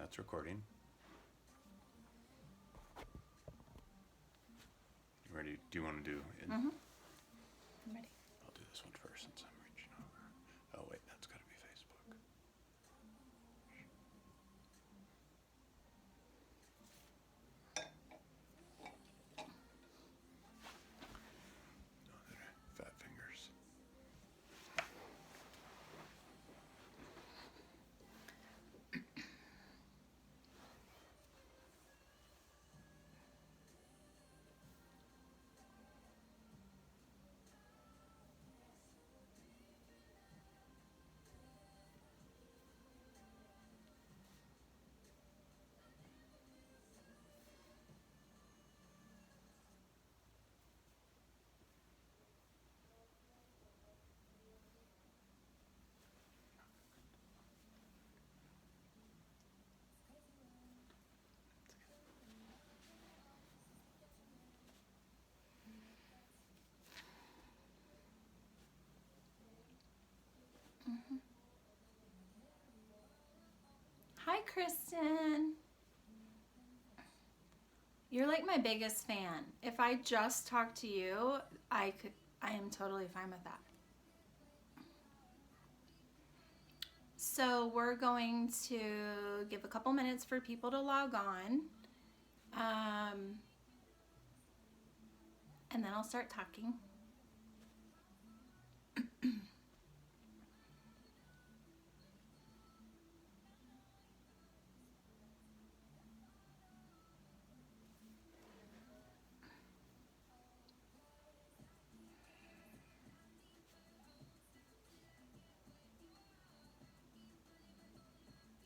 That's recording. You ready? Do you want to do it? I'm ready. I'll do this one first since I'm reaching over. Oh wait, that's got to be Facebook. Oh, there, fat fingers. Hi, Kristen. You're like my biggest fan. If I just talk to you, I am totally fine with that. So we're going to give a couple minutes for people to log on. And then I'll start talking.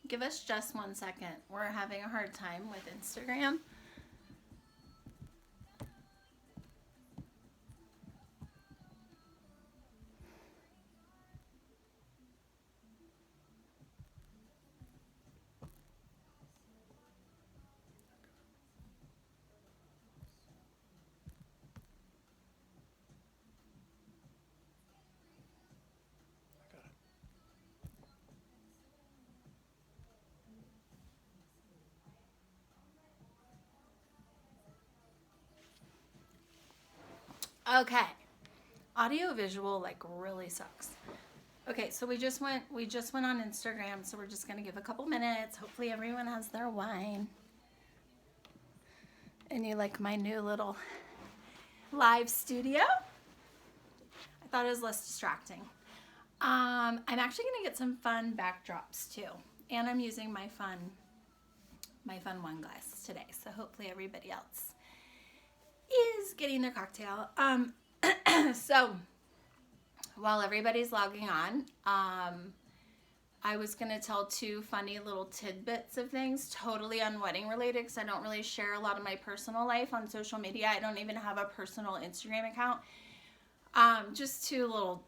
Give us just 1 second. We're having a hard time with Instagram. I got it. Okay. Audio visual like really sucks. Okay, so we just went on Instagram, so we're just gonna give a couple minutes. Hopefully everyone has their wine. And you like my new little live studio? I thought it was less distracting. I'm actually gonna get some fun backdrops too. And I'm using my fun wine glass today. So hopefully everybody else is getting their cocktail. So while everybody's logging on, I was going to tell 2 funny little tidbits of things, totally unwedding related, because I don't really share a lot of my personal life on social media. I don't even have a personal Instagram account. Just 2 little,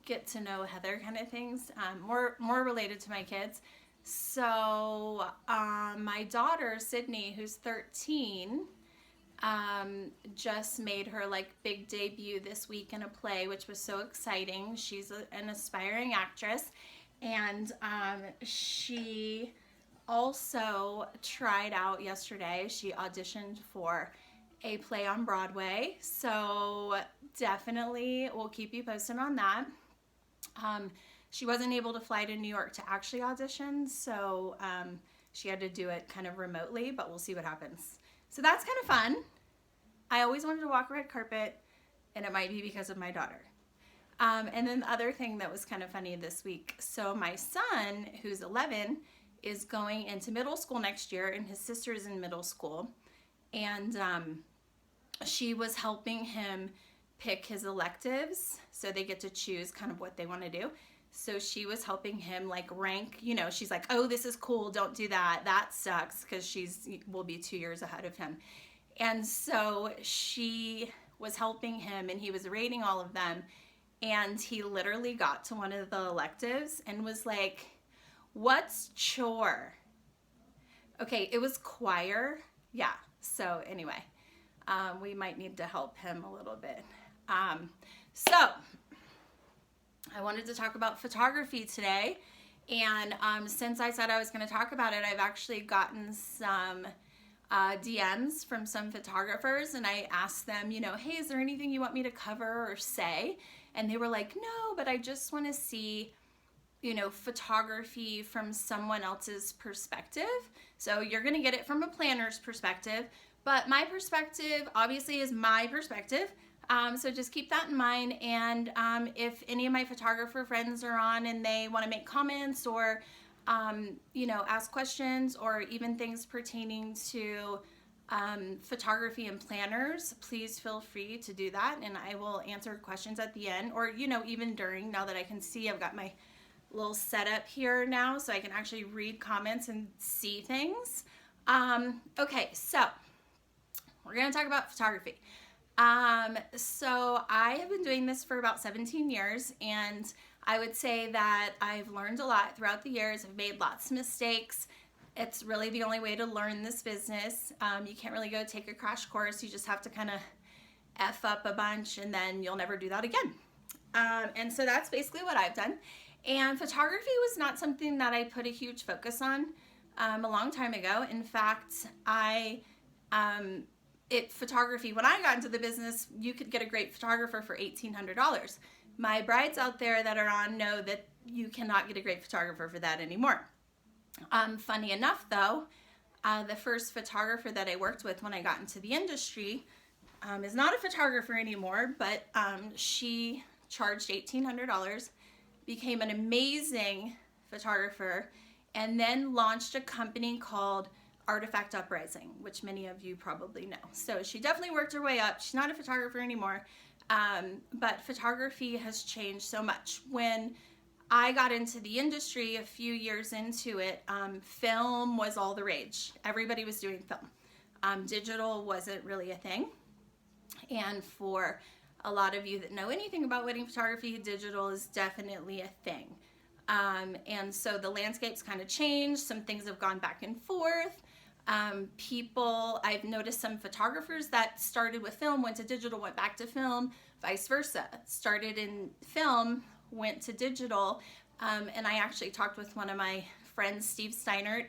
get to know Heather kind of things, more related to my kids. So my daughter, Sydney, who's 13, just made her like big debut this week in a play, which was so exciting. She's an aspiring actress, and she also tried out yesterday. She auditioned for a play on Broadway, so definitely we'll keep you posted on that. She wasn't able to fly to New York to actually audition, so she had to do it kind of remotely, but we'll see what happens. So that's kind of fun. I always wanted to walk a red carpet, and it might be because of my daughter. And then the other thing that was kind of funny this week, so my son, who's 11, is going into middle school next year, and his sister is in middle school. And she was helping him pick his electives, so they get to choose kind of what they want to do. So she was helping him like rank, she's like, oh, this is cool, don't do that, that sucks, because will be 2 years ahead of him. And so she was helping him, and he was rating all of them, and he literally got to one of the electives and was like, what's chore? Okay, it was choir. Yeah, so anyway, we might need to help him a little bit. So I wanted to talk about photography today, And since I said I was going to talk about it, I've actually gotten some DMs from some photographers, and I asked them, you know, hey, is there anything you want me to cover or say? And they were like, no, but I just want to see, you know, photography from someone else's perspective. So you're going to get it from a planner's perspective, but my perspective obviously is my perspective. So just keep that in mind. And if any of my photographer friends are on and they want to make comments or, you know, ask questions or even things pertaining to photography and planners, please feel free to do that. And I will answer questions at the end or, you know, even during, now that I can see, I've got my little setup here now so I can actually read comments and see things. Okay, so we're going to talk about photography. So I have been doing this for about 17 years, and I would say that I've learned a lot throughout the years. I've made lots of mistakes. It's really the only way to learn this business. You can't really go take a crash course. You just have to kind of F up a bunch and then you'll never do that again. And so that's basically what I've done. And photography was not something that I put a huge focus on a long time ago. In fact, photography, when I got into the business, you could get a great photographer for $1,800. My brides out there that are on know that you cannot get a great photographer for that anymore. Funny enough though, the first photographer that I worked with when I got into the industry is not a photographer anymore, but she charged $1,800, became an amazing photographer, and then launched a company called Artifact Uprising, which many of you probably know. So she definitely worked her way up. She's not a photographer anymore, but photography has changed so much. When I got into the industry a few years into it, film was all the rage. Everybody was doing film. Digital wasn't really a thing. And for a lot of you that know anything about wedding photography, digital is definitely a thing. And so the landscape's kind of changed. Some things have gone back and forth. I've noticed some photographers that started with film, went to digital, went back to film, vice versa. Started in film, went to digital. And I actually talked with one of my friends, Steve Steinert,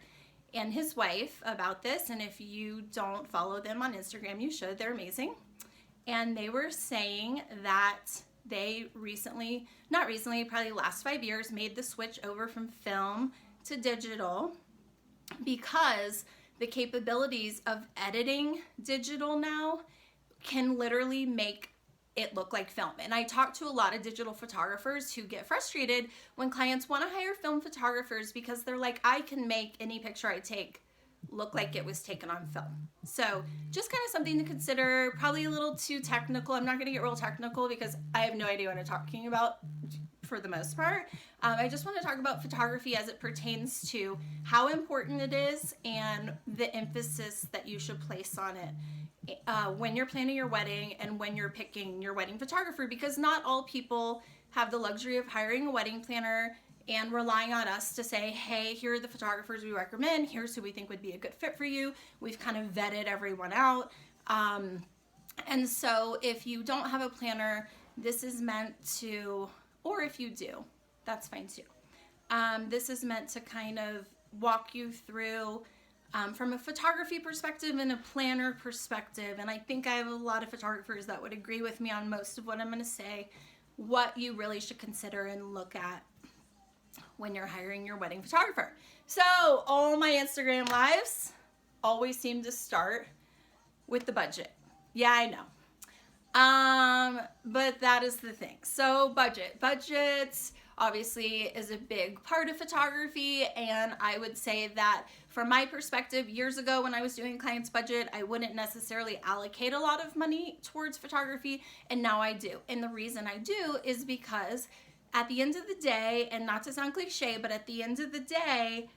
and his wife about this. And if you don't follow them on Instagram, you should. They're amazing. And they were saying that they probably last 5 years, made the switch over from film to digital because the capabilities of editing digital now can literally make it look like film. And I talk to a lot of digital photographers who get frustrated when clients want to hire film photographers because they're like, I can make any picture I take look like it was taken on film. So just kind of something to consider, probably a little too technical. I'm not going to get real technical because I have no idea what I'm talking about for the most part. I just want to talk about photography as it pertains to how important it is and the emphasis that you should place on it when you're planning your wedding and when you're picking your wedding photographer, because not all people have the luxury of hiring a wedding planner and relying on us to say, hey, here are the photographers we recommend. Here's who we think would be a good fit for you. We've kind of vetted everyone out. And so if you don't have a planner, this is meant to, or if you do, that's fine too. This is meant to kind of walk you through from a photography perspective and a planner perspective. And I think I have a lot of photographers that would agree with me on most of what I'm going to say, what you really should consider and look at when you're hiring your wedding photographer. So all my Instagram lives always seem to start with the budget. Yeah, I know. But that is the thing. So budgets obviously is a big part of photography. And I would say that from my perspective, years ago when I was doing clients' budget, I wouldn't necessarily allocate a lot of money towards photography. And now I do. And the reason I do is because at the end of the day, and not to sound cliche, but at the end of the day,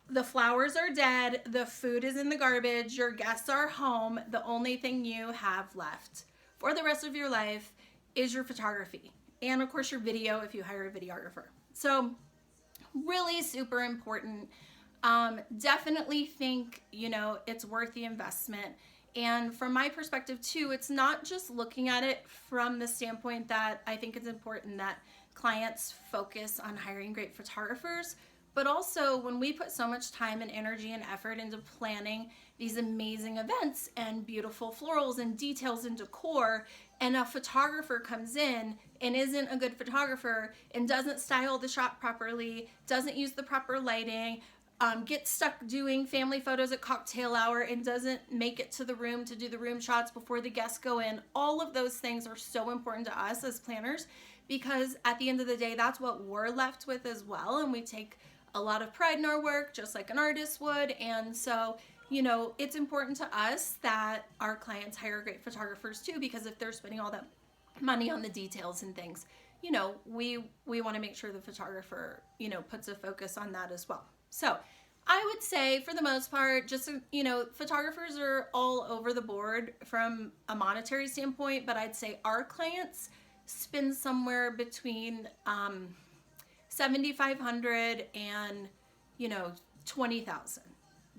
the flowers are dead, the food is in the garbage, your guests are home. The only thing you have left for the rest of your life is your photography. And of course your video if you hire a videographer. So really super important. Definitely think, it's worth the investment. And from my perspective too, it's not just looking at it from the standpoint that I think it's important that clients focus on hiring great photographers, but also when we put so much time and energy and effort into planning these amazing events and beautiful florals and details and decor, and a photographer comes in and isn't a good photographer and doesn't style the shot properly, doesn't use the proper lighting, gets stuck doing family photos at cocktail hour and doesn't make it to the room to do the room shots before the guests go in. All of those things are so important to us as planners, because at the end of the day, that's what we're left with as well. And we take a lot of pride in our work, just like an artist would. And so, you know, it's important to us that our clients hire great photographers too, because if they're spending all that money on the details and things, you know, we want to make sure the photographer, you know, puts a focus on that as well. So I would say for the most part, just, you know, photographers are all over the board from a monetary standpoint, but I'd say our clients spend somewhere between $7,500 and, you know, $20,000.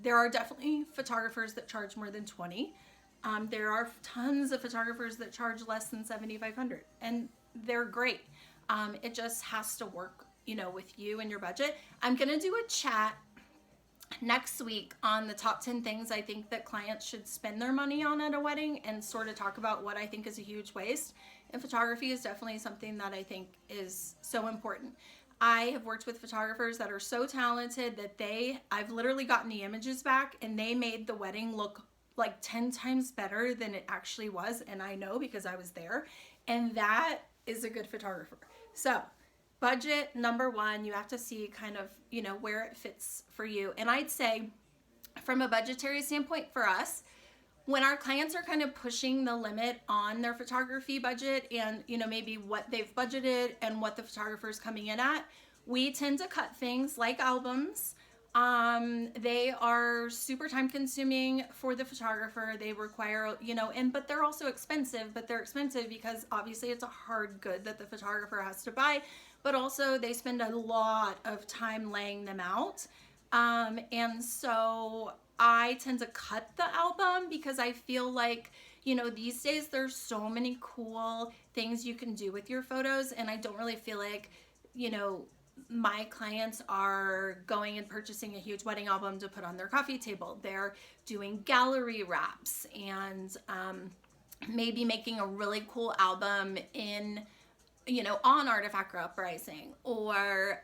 There are definitely photographers that charge more than 20. There are tons of photographers that charge less than $7,500, and they're great. It just has to work, you know, with you and your budget. I'm gonna do a chat next week on the top 10 things I think that clients should spend their money on at a wedding, and sort of talk about what I think is a huge waste. And photography is definitely something that I think is so important. I have worked with photographers that are so talented that I've literally gotten the images back and they made the wedding look like 10 times better than it actually was. And I know because I was there, and that is a good photographer. So budget, number one, you have to see kind of, you know, where it fits for you. And I'd say from a budgetary standpoint for us, when our clients are kind of pushing the limit on their photography budget and, you know, maybe what they've budgeted and what the photographer is coming in at, we tend to cut things like albums. They are super time consuming for the photographer. They require, you know, but they're also expensive, but they're expensive because obviously it's a hard good that the photographer has to buy, but also they spend a lot of time laying them out. And so I tend to cut the album because I feel like, you know, these days there's so many cool things you can do with your photos, and I don't really feel like, you know, my clients are going and purchasing a huge wedding album to put on their coffee table. They're doing gallery wraps and maybe making a really cool album in, you know, on Artifact Uprising, or,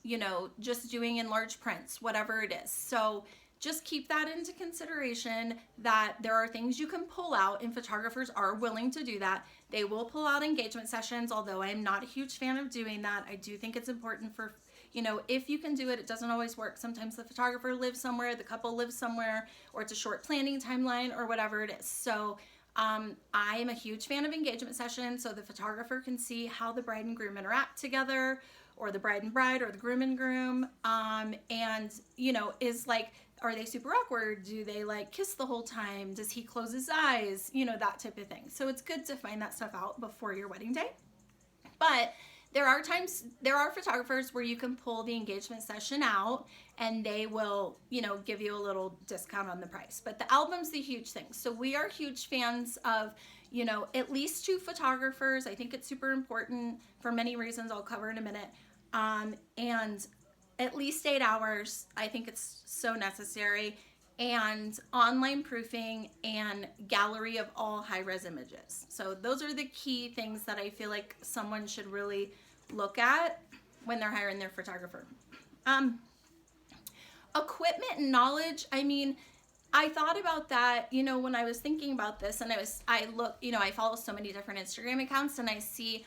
you know, just doing in large prints, whatever it is. So just keep that into consideration, that there are things you can pull out, and photographers are willing to do that. They will pull out engagement sessions, although I'm not a huge fan of doing that. I do think it's important for, you know, if you can do it, it doesn't always work. Sometimes the photographer lives somewhere, the couple lives somewhere, or it's a short planning timeline or whatever it is. So I am a huge fan of engagement sessions, so the photographer can see how the bride and groom interact together, or the bride and bride, or the groom and groom, and, you know, is like, are they super awkward? Do they like kiss the whole time? Does he close his eyes? You know, that type of thing. So it's good to find that stuff out before your wedding day. But there are photographers where you can pull the engagement session out and they will, you know, give you a little discount on the price. But the album's the huge thing. So we are huge fans of, you know, at least 2 photographers. I think it's super important for many reasons I'll cover in a minute. And at least 8 hours. I think it's so necessary. And online proofing and gallery of all high-res images. So those are the key things that I feel like someone should really look at when they're hiring their photographer. Equipment and knowledge. I mean, I thought about that, you know, when I was thinking about this, and I look, you know, I follow so many different Instagram accounts, and I see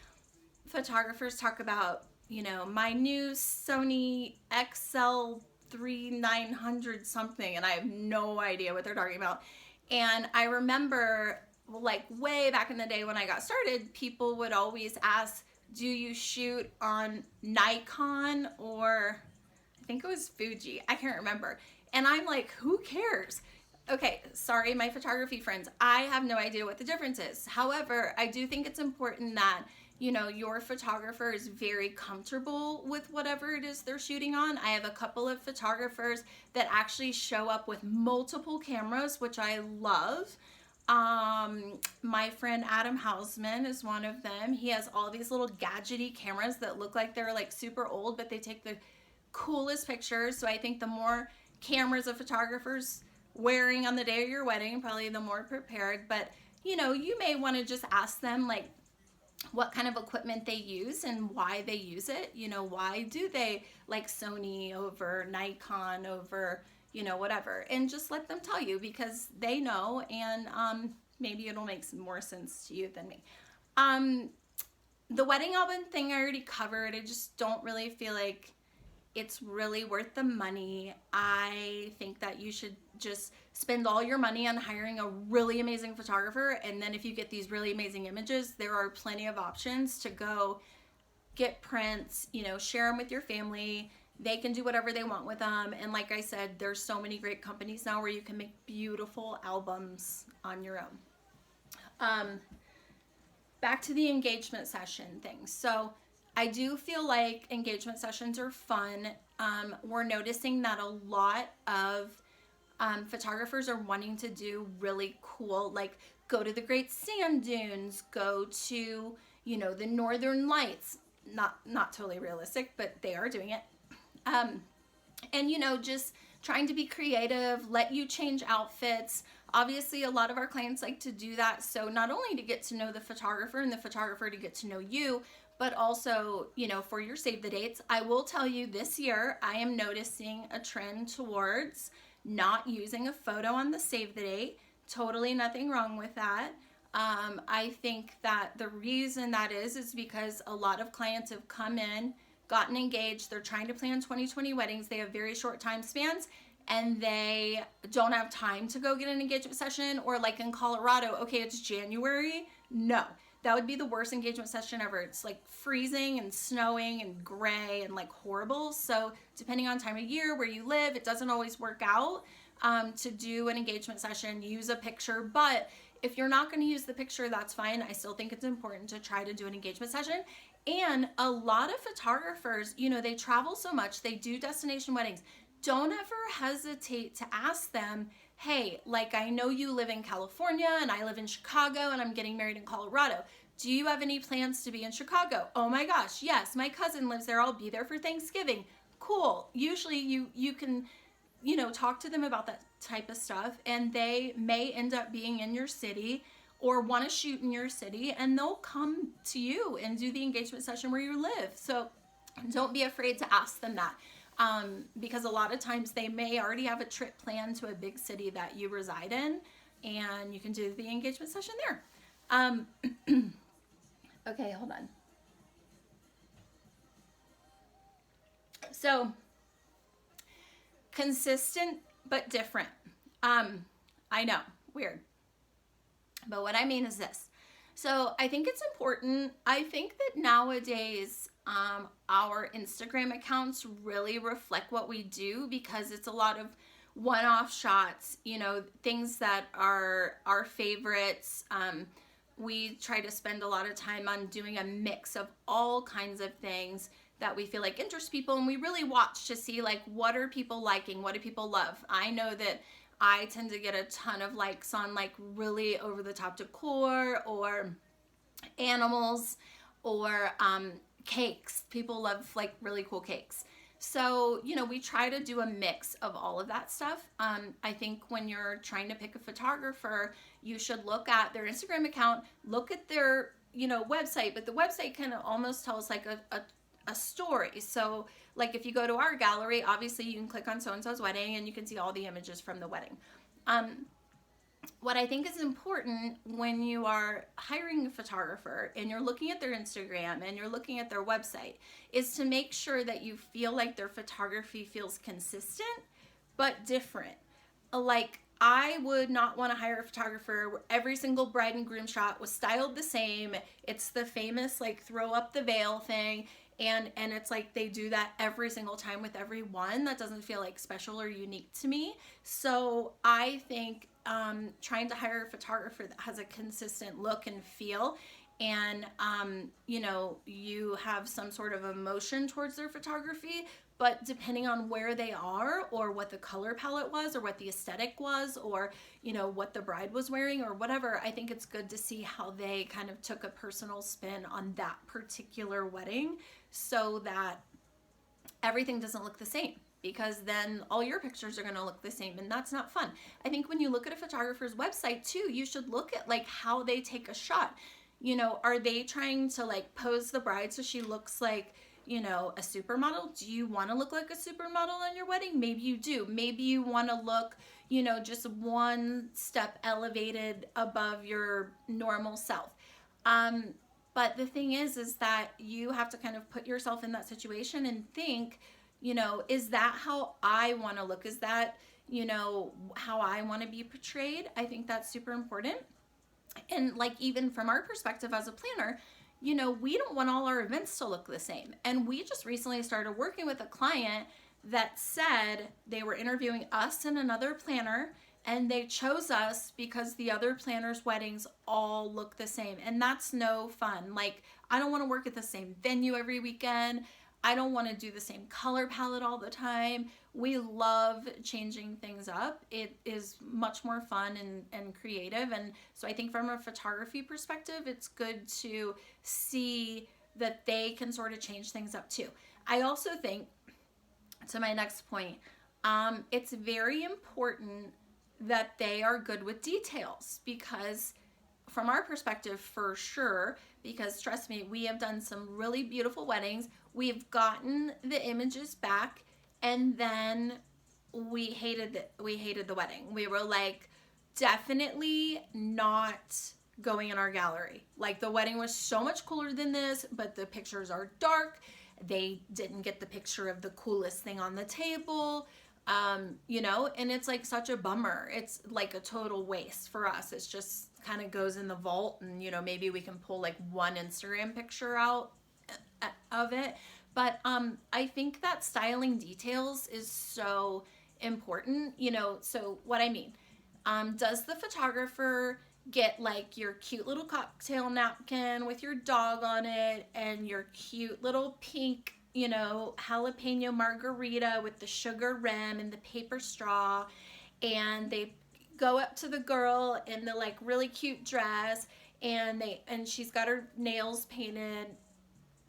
photographers talk about, you know, my new Sony XL3900 something, and I have no idea what they're talking about. And I remember, like, way back in the day when I got started, people would always ask, do you shoot on Nikon or I think it was Fuji? I can't remember. And I'm like, who cares? Okay, sorry, my photography friends, I have no idea what the difference is. However, I do think it's important that, you know, your photographer is very comfortable with whatever it is they're shooting on. I have a couple of photographers that actually show up with multiple cameras, which I love. My friend Adam Hausman is one of them. He has all these little gadgety cameras that look like they're like super old, but they take the coolest pictures. So I think the more cameras a photographer's wearing on the day of your wedding, probably the more prepared. But you know, you may want to just ask them like what kind of equipment they use and why they use it. You know, why do they like Sony over Nikon over, you know, whatever, and just let them tell you, because they know, and maybe it'll make some more sense to you than me. The wedding album thing I already covered. I just don't really feel like it's really worth the money. I think that you should just spend all your money on hiring a really amazing photographer, and then if you get these really amazing images, there are plenty of options to go get prints, you know, share them with your family. They can do whatever they want with them, and like I said, there's so many great companies now where you can make beautiful albums on your own. Back to the engagement session thing. So I do feel like engagement sessions are fun. We're noticing that a lot of photographers are wanting to do really cool, like go to the Great Sand Dunes, go to, you know, the Northern Lights. Not totally realistic, but they are doing it. And, you know, just trying to be creative, let you change outfits. Obviously, a lot of our clients like to do that. So not only to get to know the photographer and the photographer to get to know you, but also, you know, for your save the dates. I will tell you, this year, I am noticing a trend towards not using a photo on the save the date. Totally nothing wrong with that. I think that the reason that is because a lot of clients have come in, gotten engaged, they're trying to plan 2020 weddings, they have very short time spans, and they don't have time to go get an engagement session. Or like in Colorado, okay, it's January. No, that would be the worst engagement session ever. It's like freezing and snowing and gray and like horrible. So depending on time of year, where you live, it doesn't always work out to do an engagement session. Use a picture, but if you're not going to use the picture, that's fine. I still think it's important to try to do an engagement session. And a lot of photographers, you know, they travel so much, they do destination weddings. Don't ever hesitate to ask them, hey, like, I know you live in California and I live in Chicago and I'm getting married in Colorado. Do you have any plans to be in Chicago? Oh my gosh, yes, my cousin lives there. I'll be there for Thanksgiving. Cool. Usually you can, you know, talk to them about that type of stuff, and they may end up being in your city or want to shoot in your city, and they'll come to you and do the engagement session where you live. So don't be afraid to ask them that. Because a lot of times they may already have a trip planned to a big city that you reside in, and you can do the engagement session there. Okay, hold on. So, consistent but different. I know, weird. But what I mean is this. So I think it's important. I think that nowadays our Instagram accounts really reflect what we do, because it's a lot of one-off shots, you know, things that are our favorites. We try to spend a lot of time on doing a mix of all kinds of things that we feel like interest people, and we really watch to see like what are people liking, what do people love. I know that I tend to get a ton of likes on like really over the top decor or animals or cakes. People love like really cool cakes. So, you know, we try to do a mix of all of that stuff. I think when you're trying to pick a photographer, you should look at their Instagram account, look at their, you know, website, but the website kind of almost tells like a story. So like if you go to our gallery, obviously you can click on so-and-so's wedding and you can see all the images from the wedding. What I think is important when you are hiring a photographer and you're looking at their Instagram and you're looking at their website is to make sure that you feel like their photography feels consistent but different. Like, I would not want to hire a photographer where every single bride and groom shot was styled the same. It's the famous like throw up the veil thing. And it's like they do that every single time with every one. That doesn't feel like special or unique to me. So I think trying to hire a photographer that has a consistent look and feel, and you know, you have some sort of emotion towards their photography, but depending on where they are or what the color palette was or what the aesthetic was or, you know, what the bride was wearing or whatever, I think it's good to see how they kind of took a personal spin on that particular wedding so that everything doesn't look the same, because then all your pictures are going to look the same, and that's not fun. I think when you look at a photographer's website too, you should look at like how they take a shot. You know, are they trying to like pose the bride so she looks like, you know, a supermodel? Do you want to look like a supermodel on your wedding? Maybe you do. Maybe you want to look, you know, just one step elevated above your normal self. But the thing is that you have to kind of put yourself in that situation and think, you know, is that how I want to look? Is that, you know, how I want to be portrayed? I think that's super important. And like, even from our perspective as a planner, you know, we don't want all our events to look the same. And we just recently started working with a client that said they were interviewing us and another planner, and they chose us because the other planners' weddings all look the same. And that's no fun. Like, I don't want to work at the same venue every weekend. I don't want to do the same color palette all the time. We love changing things up. It is much more fun and creative. And so I think from a photography perspective, it's good to see that they can sort of change things up too. I also think, to my next point, it's very important that they are good with details, because from our perspective, for sure, because trust me, we have done some really beautiful weddings. We've gotten the images back, and then we hated the wedding. We were like, definitely not going in our gallery. Like, the wedding was so much cooler than this, but the pictures are dark. They didn't get the picture of the coolest thing on the table. You know, and it's like such a bummer. It's like a total waste for us. It's just kind of goes in the vault, and, you know, maybe we can pull like one Instagram picture out of it. But I think that styling details is so important, you know. So what I mean, does the photographer get like your cute little cocktail napkin with your dog on it and your cute little pink, you know, jalapeno margarita with the sugar rim and the paper straw, and they go up to the girl in the like really cute dress, and she's got her nails painted,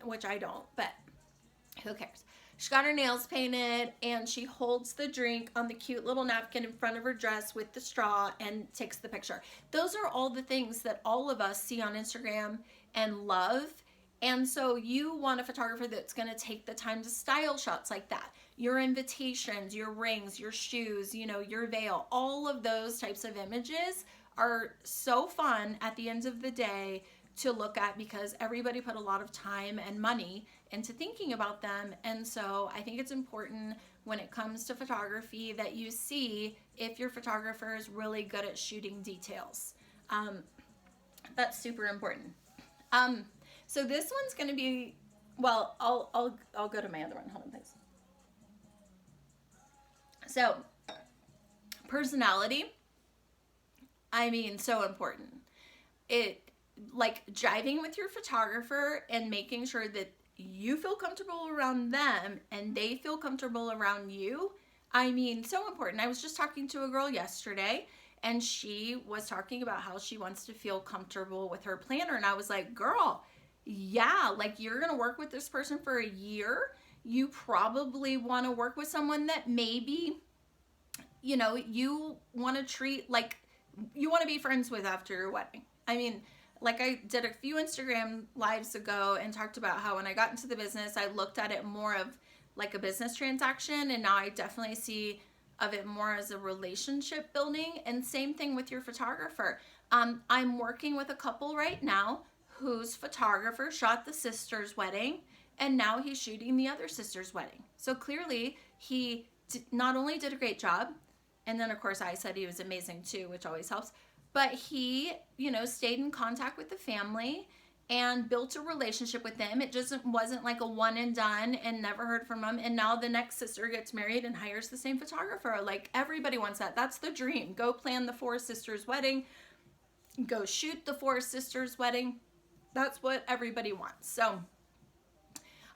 which I don't, but who cares? She got her nails painted, and she holds the drink on the cute little napkin in front of her dress with the straw and takes the picture. Those are all the things that all of us see on Instagram and love. And so you want a photographer that's going to take the time to style shots like that. Your invitations, your rings, your shoes, you know, your veil, all of those types of images are so fun at the end of the day to look at, because everybody put a lot of time and money into thinking about them. And so I think it's important when it comes to photography that you see if your photographer is really good at shooting details. That's super important. So this one's going to be, well, I'll go to my other one. Hold on, please. So, personality, I mean, so important. It, like, jiving with your photographer and making sure that you feel comfortable around them and they feel comfortable around you, I mean, so important. I was just talking to a girl yesterday, and she was talking about how she wants to feel comfortable with her planner, and I was like, girl, yeah, like, you're gonna work with this person for a year. You probably want to work with someone that maybe, you know, you want to treat like you want to be friends with after your wedding. I mean, like, I did a few Instagram lives ago and talked about how when I got into the business, I looked at it more of like a business transaction, and now I definitely see of it more as a relationship building. And same thing with your photographer. I'm working with a couple right now whose photographer shot the sister's wedding, and now he's shooting the other sister's wedding. So clearly he not only did a great job, and then of course I said he was amazing too, which always helps, but he, you know, stayed in contact with the family and built a relationship with them. It just wasn't like a one and done and never heard from them. And now the next sister gets married and hires the same photographer. Like, everybody wants that. That's the dream. Go plan the four sisters' wedding. Go shoot the four sisters' wedding. That's what everybody wants. So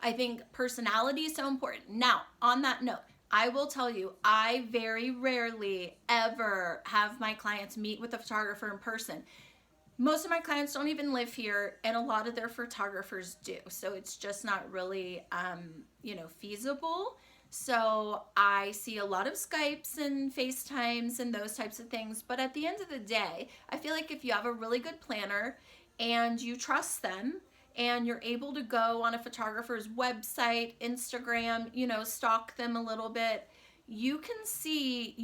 I think personality is so important. Now, on that note, I will tell you, I very rarely ever have my clients meet with a photographer in person. Most of my clients don't even live here, and a lot of their photographers do. So it's just not really, feasible. So I see a lot of Skypes and FaceTimes and those types of things. But at the end of the day, I feel like if you have a really good planner and you trust them and you're able to go on a photographer's website, Instagram, stalk them a little bit, you can see,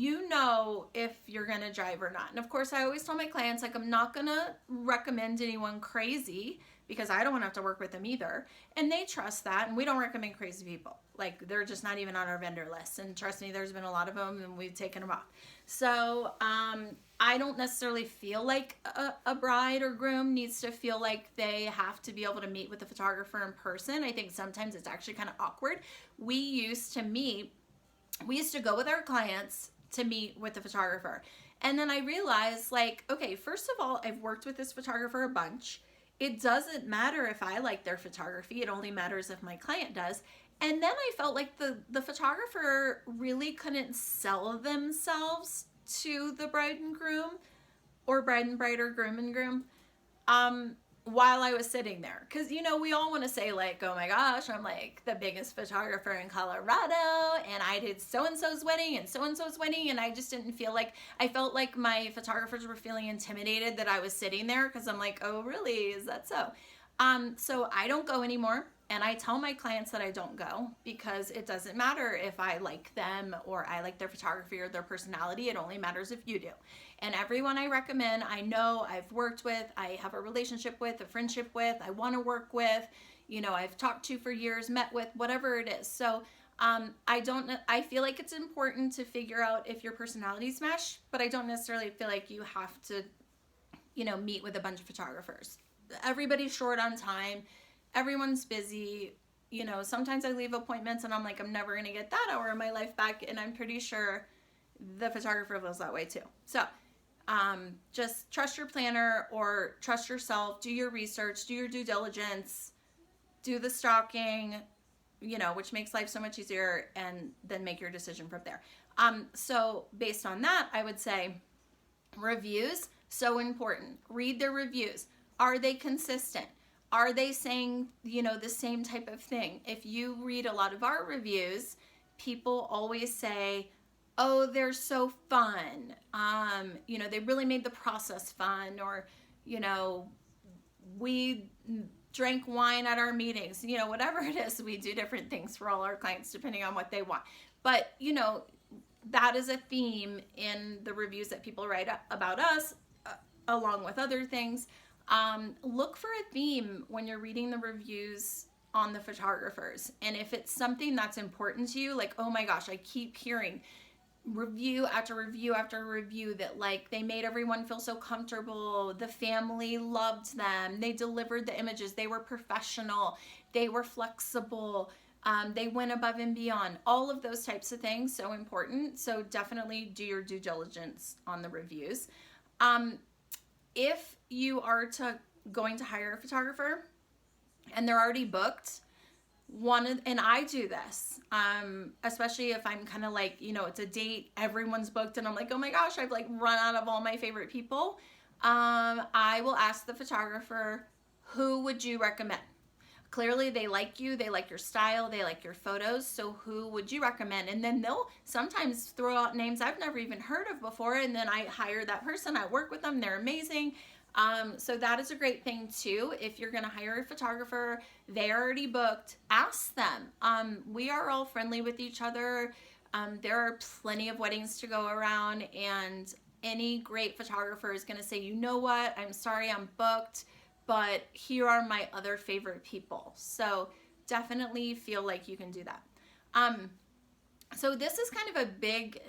if you're going to drive or not. And of course, I always tell my clients, like, I'm not going to recommend anyone crazy because I don't want to have to work with them either. And they trust that. And we don't recommend crazy people. Like, they're just not even on our vendor list. And trust me, there's been a lot of them and we've taken them off. So I don't necessarily feel like a bride or groom needs to feel like they have to be able to meet with the photographer in person. I think sometimes it's actually kind of awkward. We used to go with our clients to meet with the photographer. And then I realized, like, okay, first of all, I've worked with this photographer a bunch. It doesn't matter if I like their photography. It only matters if my client does. And then I felt like the photographer really couldn't sell themselves to the bride and groom, or bride and bride, or groom and groom, while I was sitting there. Because, we all want to say, like, oh my gosh, I'm like the biggest photographer in Colorado, and I did so-and-so's wedding and so-and-so's wedding, and I just didn't feel like, I felt like my photographers were feeling intimidated that I was sitting there, because I'm like, oh really, is that so? So I don't go anymore, and I tell my clients that I don't go, because it doesn't matter if I like them or I like their photography or their personality. It only matters if you do. And everyone I recommend, I know, I've worked with, I have a relationship with, a friendship with, I want to work with, I've talked to for years, met with, whatever it is. So I feel like it's important to figure out if your personalities mesh, but I don't necessarily feel like you have to, meet with a bunch of photographers. Everybody's short on time. Everyone's busy. Sometimes I leave appointments and I'm like, I'm never going to get that hour of my life back. And I'm pretty sure the photographer feels that way too. So just trust your planner, or trust yourself, do your research, do your due diligence, do the stalking, which makes life so much easier, and then make your decision from there. So based on that, I would say reviews, so important. Read their reviews. Are they consistent? Are they saying, the same type of thing? If you read a lot of our reviews, people always say, oh, they're so fun. They really made the process fun, or, we drank wine at our meetings, whatever it is. We do different things for all our clients depending on what they want. But, that is a theme in the reviews that people write about us, along with other things. Look for a theme when you're reading the reviews on the photographers. And if it's something that's important to you, like, oh my gosh, I keep hearing review after review after review that, like, they made everyone feel so comfortable, the family loved them, they delivered the images, they were professional, they were flexible, they went above and beyond, all of those types of things, so important. So definitely do your due diligence on the reviews. If you are going to hire a photographer and they're already booked, and I do this, especially if I'm kind of like, it's a date, everyone's booked, and I'm like, oh my gosh, I've like run out of all my favorite people. I will ask the photographer, who would you recommend? Clearly they like you, they like your style, they like your photos, so who would you recommend? And then they'll sometimes throw out names I've never even heard of before, and then I hire that person, I work with them, they're amazing. So that is a great thing too. If you're going to hire a photographer, they're already booked, ask them. We are all friendly with each other. There are plenty of weddings to go around, and any great photographer is going to say, you know what, I'm sorry I'm booked, but here are my other favorite people. So definitely feel like you can do that. So this is kind of a big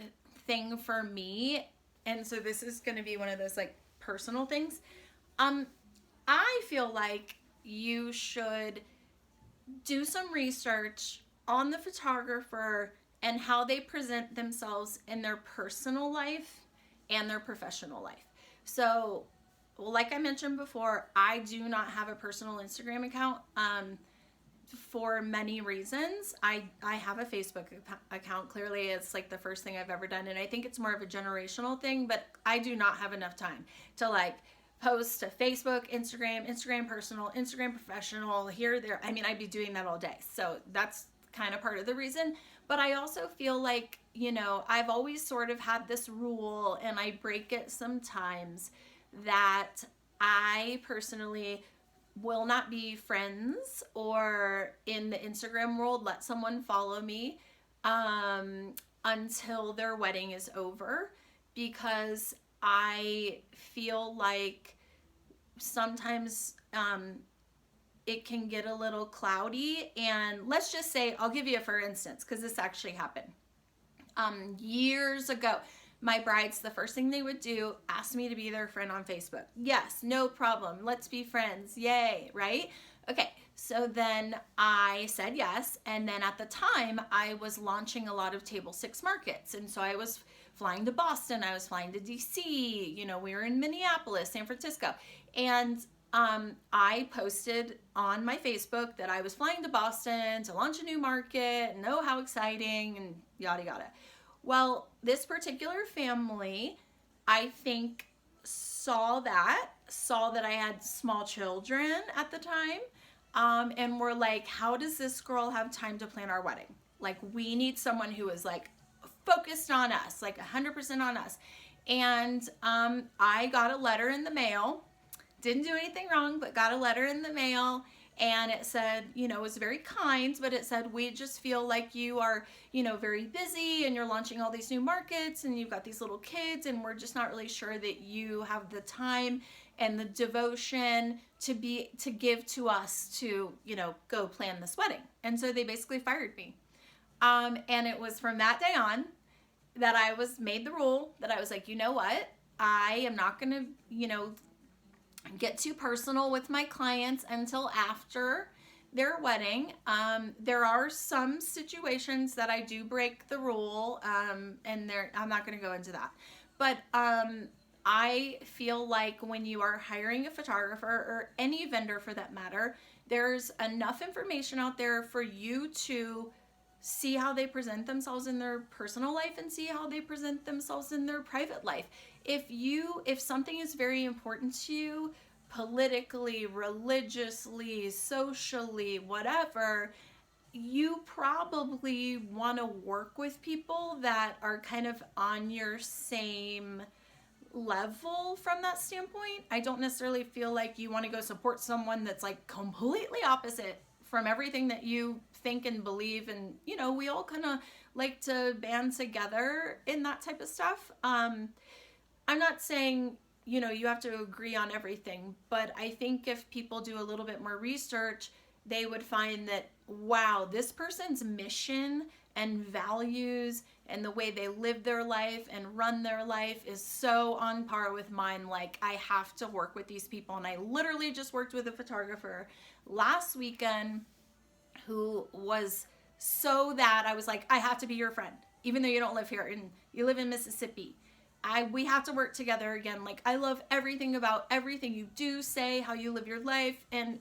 thing for me. And so this is going to be one of those like personal things. I feel like you should do some research on the photographer and how they present themselves in their personal life and their professional life. So, like I mentioned before, I do not have a personal Instagram account. for many reasons. I have a Facebook account. Clearly, it's like the first thing I've ever done. And I think it's more of a generational thing, but I do not have enough time to like post to Facebook, Instagram personal, Instagram professional, here, there. I mean, I'd be doing that all day. So that's kind of part of the reason. But I also feel like, you know, I've always sort of had this rule, and I break it sometimes, that I personally will not be friends or in the Instagram world let someone follow me until their wedding is over, because I feel like sometimes it can get a little cloudy. And let's just say, I'll give you a for instance, because this actually happened years ago. My brides, the first thing they would do, ask me to be their friend on Facebook. Yes, no problem. Let's be friends. Yay, right? Okay, so then I said yes. And then at the time, I was launching a lot of table 6 markets. And so I was flying to Boston. I was flying to DC. You know, we were in Minneapolis, San Francisco. And I posted on my Facebook that I was flying to Boston to launch a new market and oh, how exciting, and yada, yada. Well, this particular family, I think, saw that I had small children at the time, and were like, how does this girl have time to plan our wedding? Like, we need someone who is like focused on us, like 100% on us. And I got a letter in the mail. Didn't do anything wrong, but got a letter in the mail. And it said, you know, it was very kind, but it said, we just feel like you are, you know, very busy and you're launching all these new markets and you've got these little kids, and we're just not really sure that you have the time and the devotion to give to us to, you know, go plan this wedding. And so they basically fired me. And it was from that day on that I was made the rule that I was like, you know what? I am not going to, you know, get too personal with my clients until after their wedding. There are some situations that I do break the rule, and I'm not going to go into that. But I feel like when you are hiring a photographer, or any vendor for that matter, there's enough information out there for you to see how they present themselves in their personal life and see how they present themselves in their private life. If something is very important to you, politically, religiously, socially, whatever, you probably want to work with people that are kind of on your same level from that standpoint. I don't necessarily feel like you want to go support someone that's like completely opposite from everything that you think and believe. And, you know, we all kind of like to band together in that type of stuff. I'm not saying, you know, you have to agree on everything, but I think if people do a little bit more research, they would find that, wow, this person's mission and values and the way they live their life and run their life is so on par with mine. Like, I have to work with these people. And I literally just worked with a photographer last weekend who was so that I was like, I have to be your friend, even though you don't live here and you live in Mississippi. We have to work together again. Like, I love everything about everything you do, say, how you live your life. And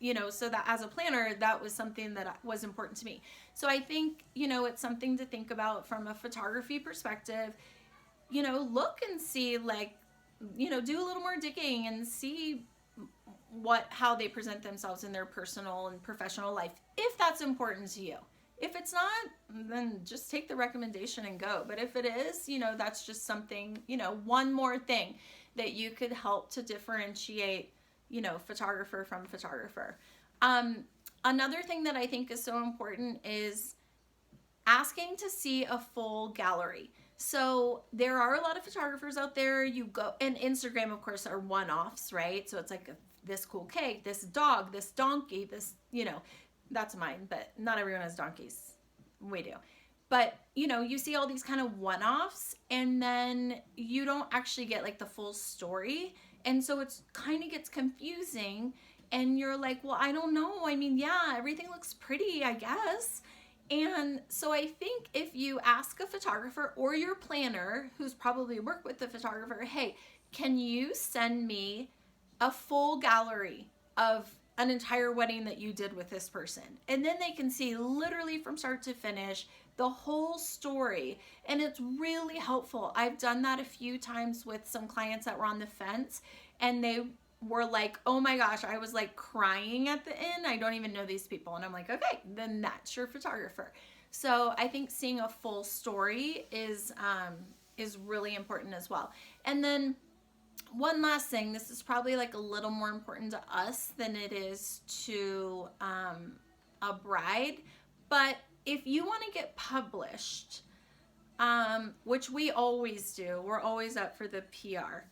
you know, so that as a planner, that was something that was important to me. So I think, you know, it's something to think about from a photography perspective. You know, look and see, like, you know, do a little more digging and see how they present themselves in their personal and professional life, if that's important to you. If it's not, then just take the recommendation and go. But if it is, you know, that's just something, you know, one more thing that you could help to differentiate, you know, photographer from photographer. Another thing that I think is so important is asking to see a full gallery. So there are a lot of photographers out there. You go, and Instagram, of course, are one-offs, right? So it's like this cool cake, this dog, this donkey, this, you know, that's mine, but not everyone has donkeys. We do. But, you know, you see all these kind of one-offs, and then you don't actually get like the full story. And so it's kind of gets confusing, and you're like, well, I don't know. I mean, yeah, everything looks pretty, I guess. And so I think if you ask a photographer or your planner, who's probably worked with the photographer, hey, can you send me a full gallery of an entire wedding that you did with this person. And then they can see literally from start to finish the whole story. And it's really helpful. I've done that a few times with some clients that were on the fence, and they were like, oh my gosh, I was like crying at the end. I don't even know these people. And I'm like, okay, then that's your photographer. So I think seeing a full story is really important as well. And then one last thing, this is probably like a little more important to us than it is to a bride, but if you want to get published, which we always do, we're always up for the PR,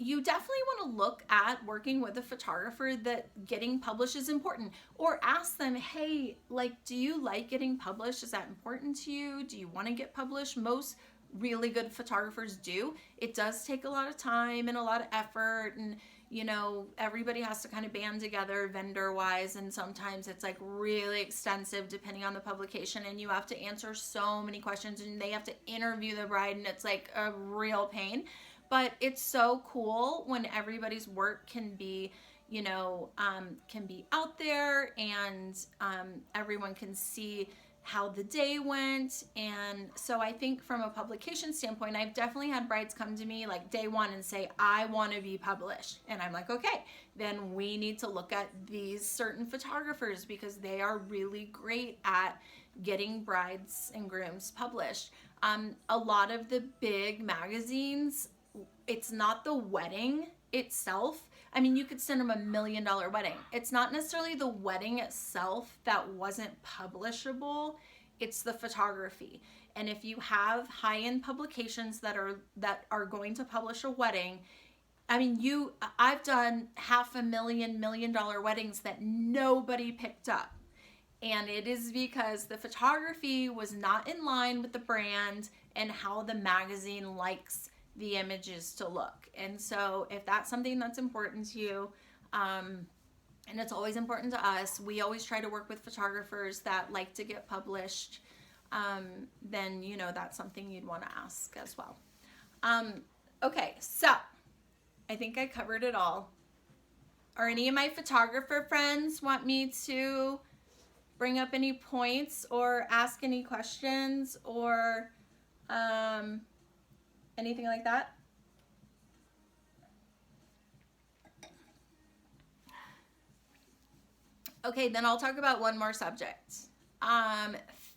you definitely want to look at working with a photographer that getting published is important, or ask them, hey, like, do you like getting published? Is that important to you? Do you want to get published? Most really good photographers do. It does take a lot of time and a lot of effort, and you know, everybody has to kind of band together vendor wise, and sometimes it's like really extensive depending on the publication, and you have to answer so many questions, and they have to interview the bride, and it's like a real pain. But it's so cool when everybody's work can be, you know, can be out there, and everyone can see how the day went. And so I think from a publication standpoint, I've definitely had brides come to me like day one and say, I want to be published. And I'm like, okay, then we need to look at these certain photographers because they are really great at getting brides and grooms published. A lot of the big magazines, it's not the wedding itself. I mean, you could send them $1 million wedding. It's not necessarily the wedding itself that wasn't publishable. It's the photography. And if you have high-end publications that are going to publish a wedding, I mean, I've done $500,000, $1 million weddings that nobody picked up. And it is because the photography was not in line with the brand and how the magazine likes the images to look. And so if that's something that's important to you, and it's always important to us, we always try to work with photographers that like to get published, then you know that's something you'd want to ask as well. Okay, so I think I covered it all. Are any of my photographer friends want me to bring up any points or ask any questions or anything like that? Okay, then I'll talk about one more subject.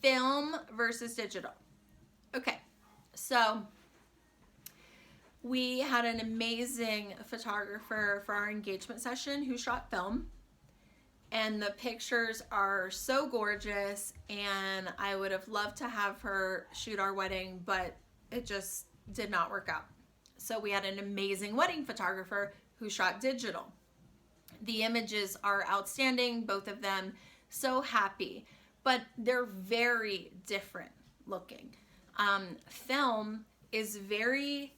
Film versus digital. Okay, so we had an amazing photographer for our engagement session who shot film, and the pictures are so gorgeous, and I would have loved to have her shoot our wedding, but it just did not work out. So we had an amazing wedding photographer who shot digital. The images are outstanding, both of them, so happy, but they're very different looking. Film is very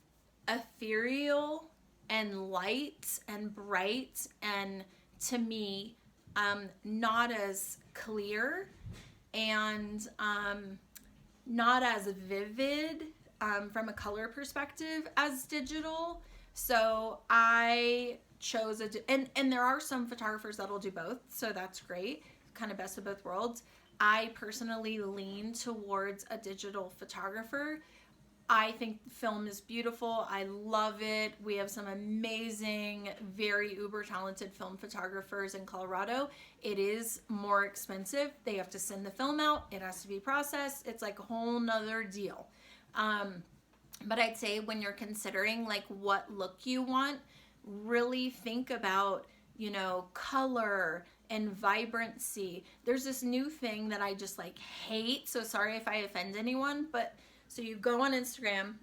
ethereal and light and bright, and to me, not as clear and not as vivid from a color perspective as digital. So I chose and there are some photographers that'll do both, so that's great, kind of best of both worlds. I personally lean towards a digital photographer. I think film is beautiful. I love it. We have some amazing, very uber talented film photographers in Colorado. It is more expensive. They have to send the film out. It has to be processed. It's like a whole nother deal. But I'd say when you're considering like what look you want, really think about, you know, color and vibrancy. There's this new thing that I just like hate. So sorry if I offend anyone, but so you go on Instagram,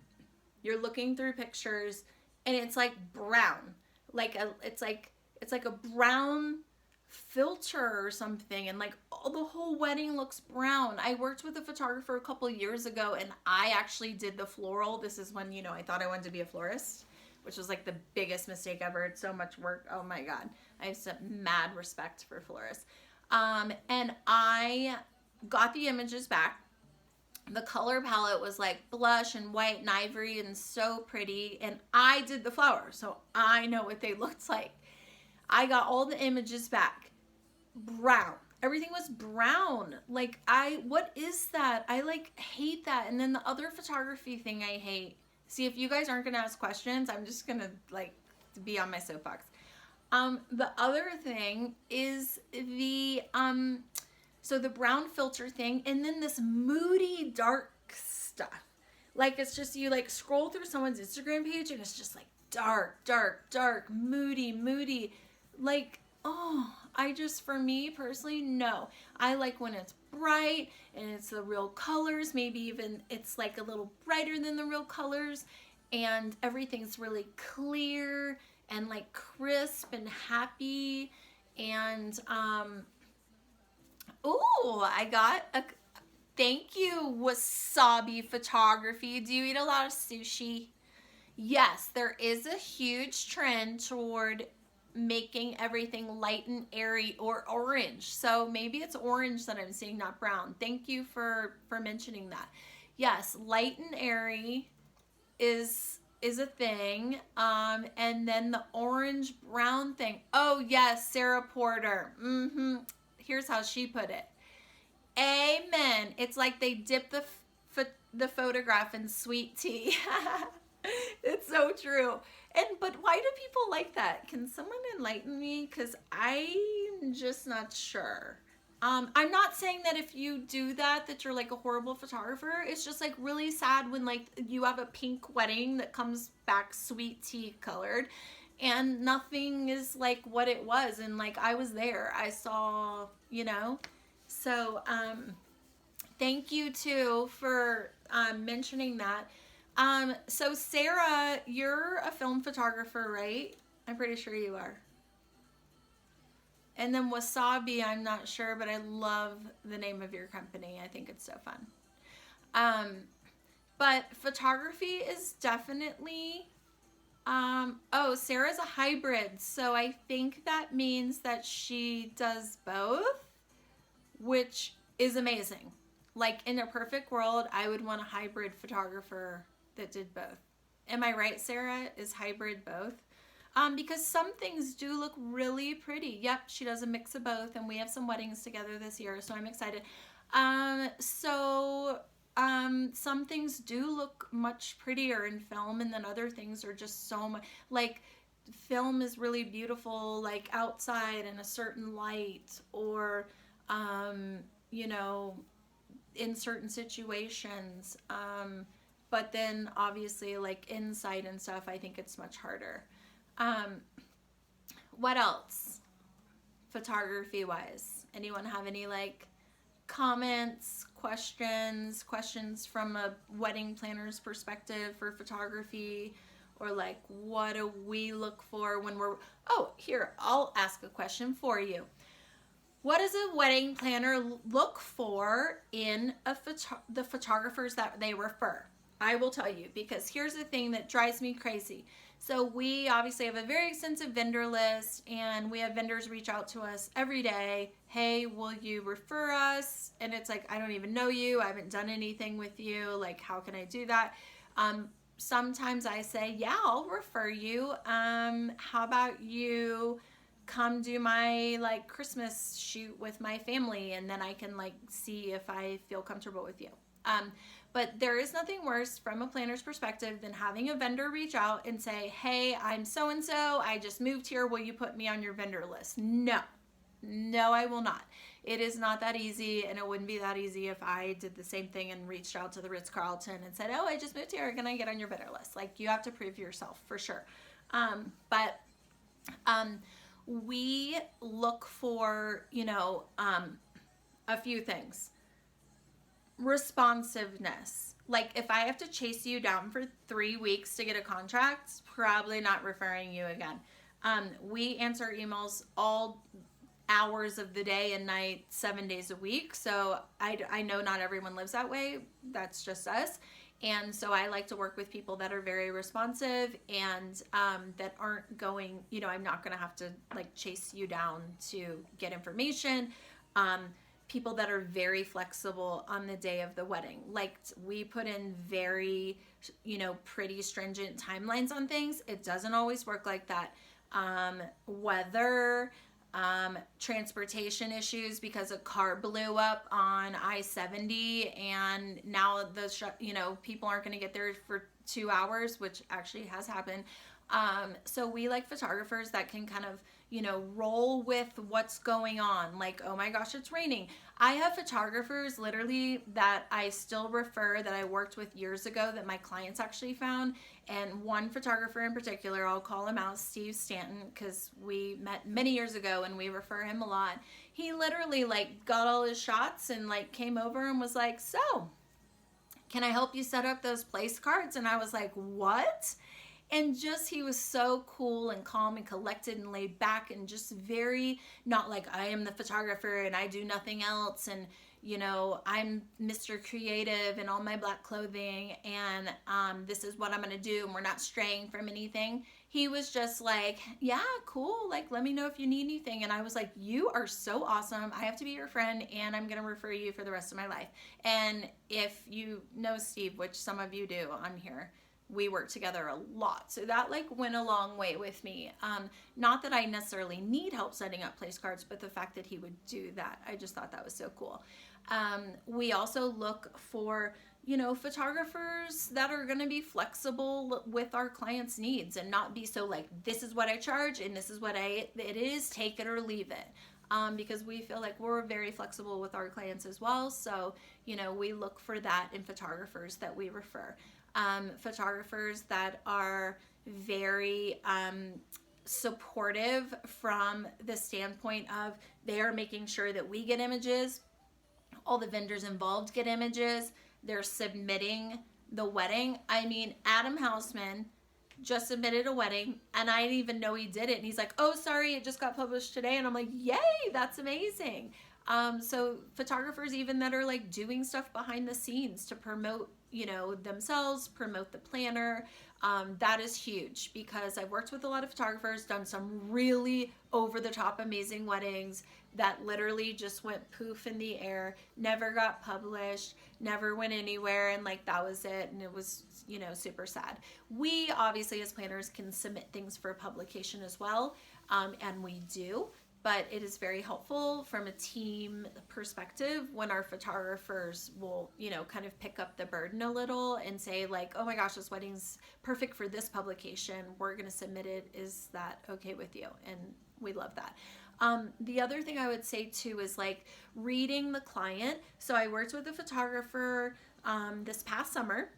you're looking through pictures, and it's like brown, it's like a brown filter or something, and like the whole wedding looks brown. I worked with a photographer a couple years ago, and I actually did the floral. This is when, you know, I thought I wanted to be a florist, which was like the biggest mistake ever. It's so much work. Oh my God. I have some mad respect for florists. And I got the images back. The color palette was like blush and white and ivory and so pretty. And I did the flowers, so I know what they looked like. I got all the images back. Brown. Everything was brown. Like, what is that? I like hate that. And then the other photography thing I hate. See, if you guys aren't going to ask questions, I'm just going to like be on my soapbox. The other thing is so the brown filter thing, and then this moody dark stuff. Like, it's just, you like scroll through someone's Instagram page and it's just like dark, moody. Like, oh, for me personally, no. I like when it's bright and it's the real colors. Maybe even it's like a little brighter than the real colors, and everything's really clear and like crisp and happy. And I got a thank you, Wasabi Photography. Do you eat a lot of sushi? Yes, there is a huge trend toward making everything light and airy or orange. So maybe it's orange that I'm seeing, not brown. Thank you for mentioning that. Yes, light and airy is a thing. And then the orange brown thing. Oh yes, Sarah Porter. Here's how she put it. Amen. It's like they dip the photograph in sweet tea. It's so true. But why do people like that? Can someone enlighten me? Because I'm just not sure. I'm not saying that if you do that you're like a horrible photographer. It's just like really sad when like you have a pink wedding that comes back sweet tea colored and nothing is like what it was. And like, I was there. I saw, So thank you too for mentioning that. So Sarah, you're a film photographer, right? I'm pretty sure you are. And then Wasabi, I'm not sure, but I love the name of your company. I think it's so fun. But photography is definitely, Sarah's a hybrid. So I think that means that she does both, which is amazing. Like, in a perfect world, I would want a hybrid photographer that did both. Am I right, Sarah? Is hybrid both? Because some things do look really pretty. Yep, she does a mix of both, and we have some weddings together this year, so I'm excited. Some things do look much prettier in film, and then other things are just so much, like, film is really beautiful, like outside in a certain light, or, in certain situations. But then obviously like inside and stuff, I think it's much harder. What else? Photography wise, anyone have any like comments, questions from a wedding planner's perspective for photography, or like what do we look for when here, I'll ask a question for you. What does a wedding planner look for in the photographers that they refer? I will tell you, because here's the thing that drives me crazy. So we obviously have a very extensive vendor list, and we have vendors reach out to us every day. Hey, will you refer us? And it's like, I don't even know you. I haven't done anything with you. Like, how can I do that? Sometimes I say, yeah, I'll refer you. How about you come do my like Christmas shoot with my family, and then I can like see if I feel comfortable with you. But there is nothing worse from a planner's perspective than having a vendor reach out and say, hey, I'm so-and-so, I just moved here, will you put me on your vendor list? No, I will not. It is not that easy, and it wouldn't be that easy if I did the same thing and reached out to the Ritz-Carlton and said, oh, I just moved here, can I get on your vendor list? Like, you have to prove yourself for sure. We look for, a few things. Responsiveness. Like, if I have to chase you down for 3 weeks to get a contract, probably not referring you again. We answer emails all hours of the day and night, 7 days a week. So I know not everyone lives that way. That's just us. And so I like to work with people that are very responsive and that aren't going, I'm not going to have to like chase you down to get information. People that are very flexible on the day of the wedding. Like, we put in very, pretty stringent timelines on things. It doesn't always work like that. weather, transportation issues because a car blew up on I-70 and now people aren't going to get there for 2 hours, which actually has happened. So we like photographers that can kind of, roll with what's going on. Like, oh my gosh, it's raining. I have photographers literally that I still refer, that I worked with years ago, that my clients actually found. And one photographer in particular, I'll call him out, Steve Stanton, because we met many years ago and we refer him a lot. He literally got all his shots and came over and was like, so can I help you set up those place cards? And I was like, what? And just, he was so cool and calm and collected and laid back and just very, not like I am the photographer and I do nothing else and, I'm Mr. Creative and all my black clothing and this is what I'm going to do and we're not straying from anything. He was just like, yeah, cool. Let me know if you need anything. And I was like, you are so awesome. I have to be your friend and I'm going to refer you for the rest of my life. And if you know Steve, which some of you do on here, we work together a lot. So that went a long way with me. Not that I necessarily need help setting up place cards, but the fact that he would do that, I just thought that was so cool. We also look for, photographers that are going to be flexible with our clients' needs and not be so this is what I charge and this is what it is, take it or leave it. Because we feel like we're very flexible with our clients as well. So, we look for that in photographers that we refer. Photographers that are very supportive from the standpoint of they are making sure that we get images, all the vendors involved get images, they're submitting the wedding. I mean, Adam Hausman just submitted a wedding and I didn't even know he did it. And he's like, oh, sorry, it just got published today. And I'm like, yay, that's amazing. So photographers even that are doing stuff behind the scenes to promote themselves, promote the planner. That is huge because I've worked with a lot of photographers, done some really over the top amazing weddings that literally just went poof in the air, never got published, never went anywhere. And that was it. And it was, super sad. We obviously as planners can submit things for publication as well. And we do. But it is very helpful from a team perspective when our photographers will, kind of pick up the burden a little and say oh my gosh, this wedding's perfect for this publication. We're going to submit it. Is that okay with you? And we love that. The other thing I would say too is reading the client. So I worked with a photographer this past summer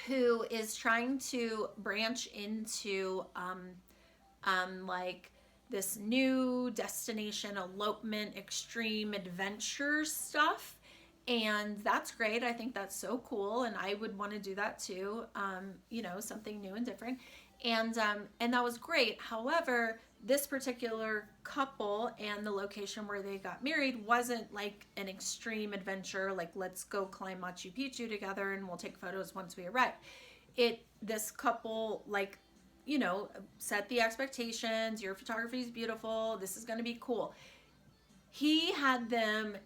who is trying to branch into this new destination elopement extreme adventure stuff, and that's great. I think that's so cool and I would want to do that too. Something new and different, and that was great. However, this particular couple and the location where they got married wasn't an extreme adventure let's go climb Machu Picchu together and we'll take photos once we arrive. This couple set the expectations. Your photography is beautiful. This is going to be cool. He had them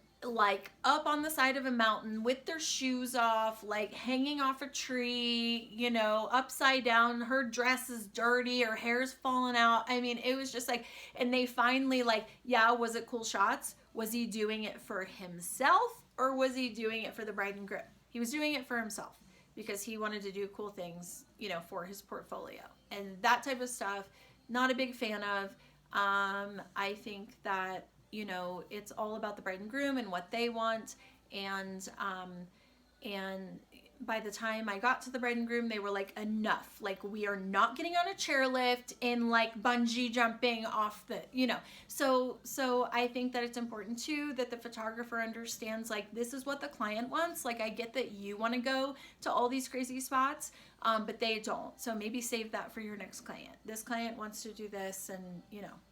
up on the side of a mountain with their shoes off, hanging off a tree, upside down. Her dress is dirty. Her hair's falling out. I mean, it was just and they finally yeah, was it cool shots? Was he doing it for himself or was he doing it for the bride and groom? He was doing it for himself because he wanted to do cool things, for his portfolio. And that type of stuff, not a big fan of. I think that, it's all about the bride and groom and what they want. And by the time I got to the bride and groom, they were enough. We are not getting on a chairlift and bungee jumping off the, So I think that it's important too that the photographer understands this is what the client wants. I get that you want to go to all these crazy spots, but they don't. So maybe save that for your next client. This client wants to do this and,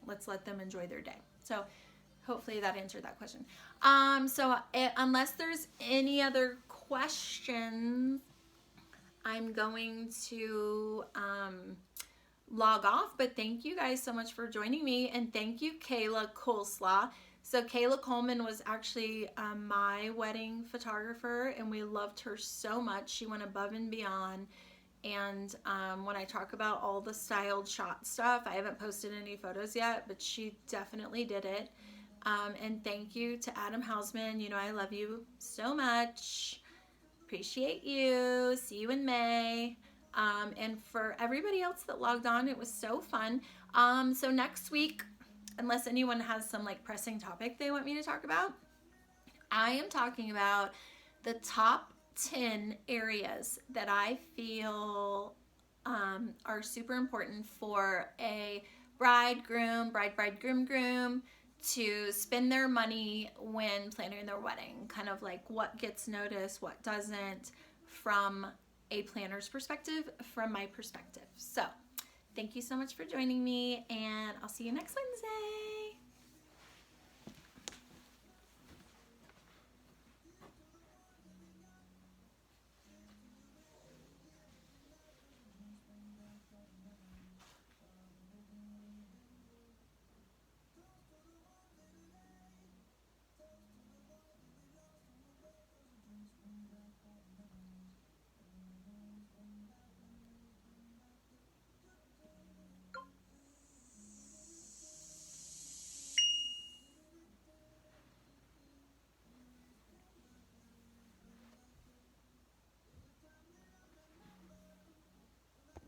let's let them enjoy their day. So hopefully that answered that question. Unless there's any other questions, I'm going to log off, but thank you guys so much for joining me, and thank you Kayla Coleslaw. So Kayla Coleman was actually my wedding photographer and we loved her so much. She went above and beyond And when I talk about all the styled shot stuff, I haven't posted any photos yet, but she definitely did it. And thank you to Adam Hausman. You know, I love you so much. Appreciate you. See you in May. And for everybody else that logged on, it was so fun. So next week, unless anyone has some like pressing topic they want me to talk about, I am talking about the top 10 areas that I feel are super important for a bride, groom to spend their money when planning their wedding. Kind of like what gets noticed, what doesn't, from a planner's perspective, from my perspective. So thank you so much for joining me, and I'll see you next Wednesday.